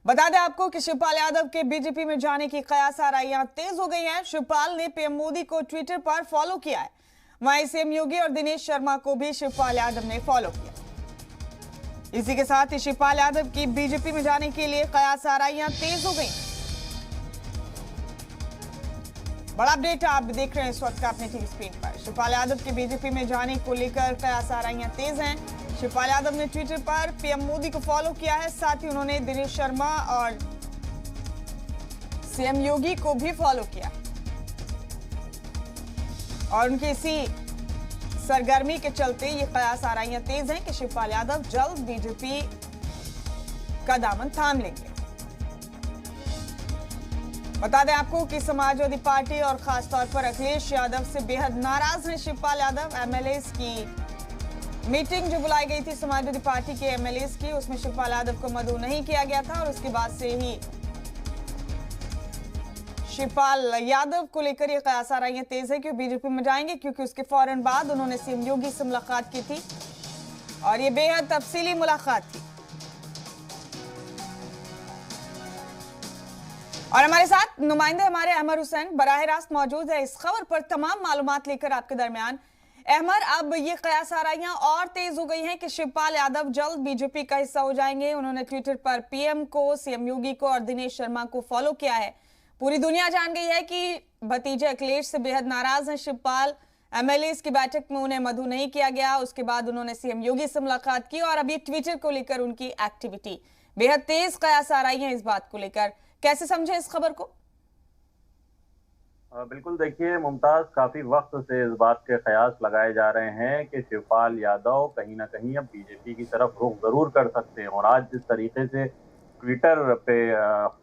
बता दें आपको कि शिवपाल यादव के बीजेपी में जाने की कयास आराइयां तेज हो गई हैं। शिवपाल ने पीएम मोदी को ट्विटर पर फॉलो किया है। वहीं सीएम योगी और दिनेश शर्मा को भी शिवपाल यादव ने फॉलो किया। इसी के साथ ही शिवपाल यादव की बीजेपी में जाने के लिए कयास आराइयां तेज हो गई। बड़ा अपडेट आप देख रहे हैं इस वक्त अपने टीवी स्क्रीन पर। शिवपाल यादव के बीजेपी में जाने को लेकर कयास आराइयां तेज हैं। शिवपाल यादव ने ट्विटर पर पीएम मोदी को फॉलो किया है। साथ ही उन्होंने दिनेश शर्मा और सीएम योगी को भी फॉलो किया और उनकी इसी सरगर्मी के चलते ये कयास आराइयां तेज हैं कि शिवपाल यादव जल्द बीजेपी का दामन थाम लेंगे। बता दें आपको कि समाजवादी पार्टी और खासतौर पर अखिलेश यादव से बेहद नाराज हैं शिवपाल यादव। एमएलएस की मीटिंग जो बुलाई गई थी समाजवादी पार्टी के एमएलएस की, उसमें शिवपाल यादव को मदऊ नहीं किया गया था और उसके बाद से ही शिवपाल यादव को लेकर ये कयास आराइयां तेज है कि बीजेपी में जाएंगे, क्योंकि उसके फौरन बाद उन्होंने सीएम योगी से मुलाकात की थी और ये बेहद तफसीली मुलाकात थी। और हमारे साथ नुमाइंदे हमारे अहमर हुसैन बराह रास्त मौजूद है इस खबर पर तमाम मालूमात लेकर आपके दरमियान। अहमर, अब ये कयास आराइयां और तेज हो गई हैं कि शिवपाल यादव जल्द बीजेपी का हिस्सा हो जाएंगे। उन्होंने ट्विटर पर पीएम को, सीएम योगी को और दिनेश शर्मा को फॉलो किया है। पूरी दुनिया जान गई है कि भतीजे अखिलेश से बेहद नाराज हैं शिवपाल। एमएलएस की बैठक में उन्हें मदऊ नहीं किया गया, उसके बाद उन्होंने सीएम योगी से मुलाकात की और अब ये ट्विटर को लेकर उनकी एक्टिविटी बेहद तेज कयास आराइयां इस बात को लेकर। कैसे समझे इस खबर को? बिल्कुल, देखिए मुमताज, काफी वक्त से इस बात के कयास लगाए जा रहे हैं कि शिवपाल यादव कहीं ना कहीं अब बीजेपी की तरफ रुख जरूर कर सकते हैं। और आज जिस तरीके से ट्विटर पे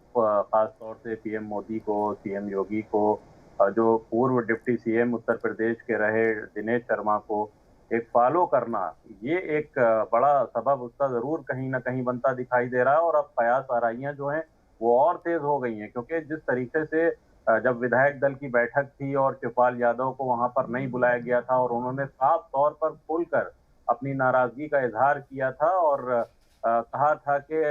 खास तौर से पीएम मोदी को, सीएम योगी को, जो पूर्व डिप्टी सीएम उत्तर प्रदेश के रहे दिनेश शर्मा को एक फॉलो करना, ये एक बड़ा सबब उसका जरूर कहीं ना कहीं बनता दिखाई दे रहा है। और अब कयास आराइयां जो हैं वो और तेज हो गई हैं, क्योंकि जिस तरीके से जब विधायक दल की बैठक थी और शिवपाल यादव को वहां पर नहीं बुलाया गया था और उन्होंने साफ तौर पर खुलकर अपनी नाराजगी का इजहार किया था और कहा था कि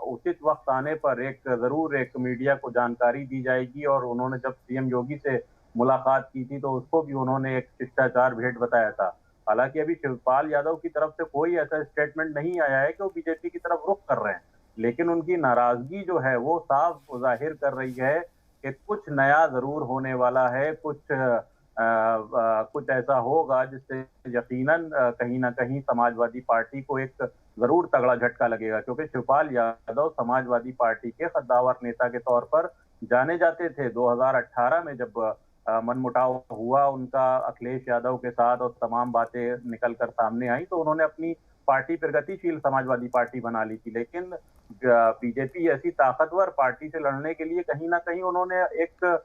उचित वक्त आने पर जरूर एक मीडिया को जानकारी दी जाएगी। और उन्होंने जब सीएम योगी से मुलाकात की थी तो उसको भी उन्होंने एक शिष्टाचार भेंट बताया था। हालांकि अभी शिवपाल यादव की तरफ से कोई ऐसा स्टेटमेंट नहीं आया है कि वो बीजेपी की तरफ रुख कर रहे हैं, लेकिन उनकी नाराजगी जो है वो साफ जाहिर कर रही है कि कुछ नया जरूर होने वाला है, कुछ ऐसा होगा जिससे यकीनन कहीं ना कहीं समाजवादी पार्टी को एक जरूर तगड़ा झटका लगेगा। क्योंकि शिवपाल यादव समाजवादी पार्टी के कद्दावर नेता के तौर पर जाने जाते थे। 2018 में जब मनमुटाव हुआ उनका अखिलेश यादव के साथ और तमाम बातें निकलकर सामने आई, तो उन्होंने अपनी पार्टी प्रगतिशील समाजवादी पार्टी बना ली थी। लेकिन बीजेपी ऐसी ताकतवर पार्टी से लड़ने के लिए कहीं ना कहीं उन्होंने एक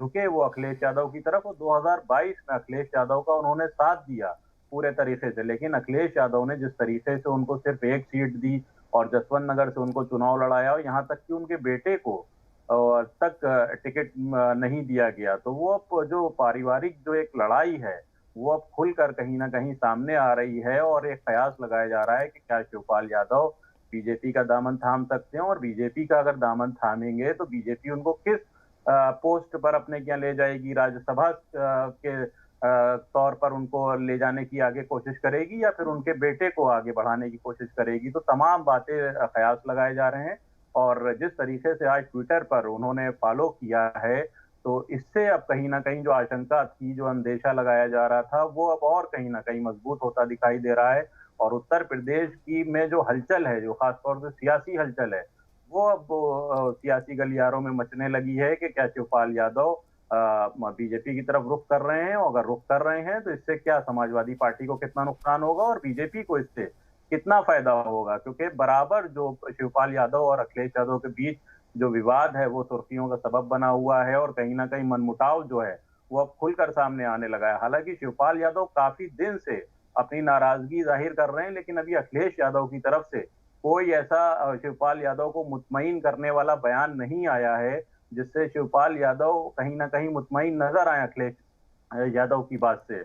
झुके वो अखिलेश यादव की तरफ। और 2022 में अखिलेश यादव का उन्होंने साथ दिया पूरे तरीके से। लेकिन अखिलेश यादव ने जिस तरीके से उनको सिर्फ एक सीट दी और जसवंत नगर से उनको चुनाव लड़ाया और यहाँ तक कि उनके बेटे को तक टिकट नहीं दिया गया, तो वो अब जो पारिवारिक जो एक लड़ाई है वो अब खुलकर कहीं ना कहीं सामने आ रही है। और एक कयास लगाया जा रहा है कि क्या शिवपाल यादव बीजेपी का दामन थाम सकते हैं, और बीजेपी का अगर दामन थामेंगे तो बीजेपी उनको किस पोस्ट पर अपने क्या ले जाएगी, राज्यसभा के तौर पर उनको ले जाने की आगे कोशिश करेगी या फिर उनके बेटे को आगे बढ़ाने की कोशिश करेगी। तो तमाम बातें कयास लगाए जा रहे हैं। और जिस तरीके से आज ट्विटर पर उन्होंने फॉलो किया है, तो इससे अब कहीं ना कहीं जो आशंका थी, जो अंदेशा लगाया जा रहा था, वो अब और कहीं ना कहीं मजबूत होता दिखाई दे रहा है। और उत्तर प्रदेश की में जो हलचल है, जो खासतौर से सियासी हलचल है, वो अब सियासी गलियारों में मचने लगी है कि क्या शिवपाल यादव बीजेपी की तरफ रुख कर रहे हैं। और अगर रुख कर रहे हैं तो इससे क्या समाजवादी पार्टी को कितना नुकसान होगा और बीजेपी को इससे कितना फायदा होगा। क्योंकि बराबर जो शिवपाल यादव और अखिलेश यादव के बीच जो विवाद है वो सुर्खियों का सबब बना हुआ है और कहीं ना कहीं मनमुटाव जो है वो अब खुलकर सामने आने लगा है। हालांकि शिवपाल यादव काफी दिन से अपनी नाराजगी जाहिर कर रहे हैं, लेकिन अभी अखिलेश यादव की तरफ से कोई ऐसा शिवपाल यादव को मुतमईन करने वाला बयान नहीं आया है जिससे शिवपाल यादव कहीं ना कहीं मुतमईन नजर आए अखिलेश यादव की बात से।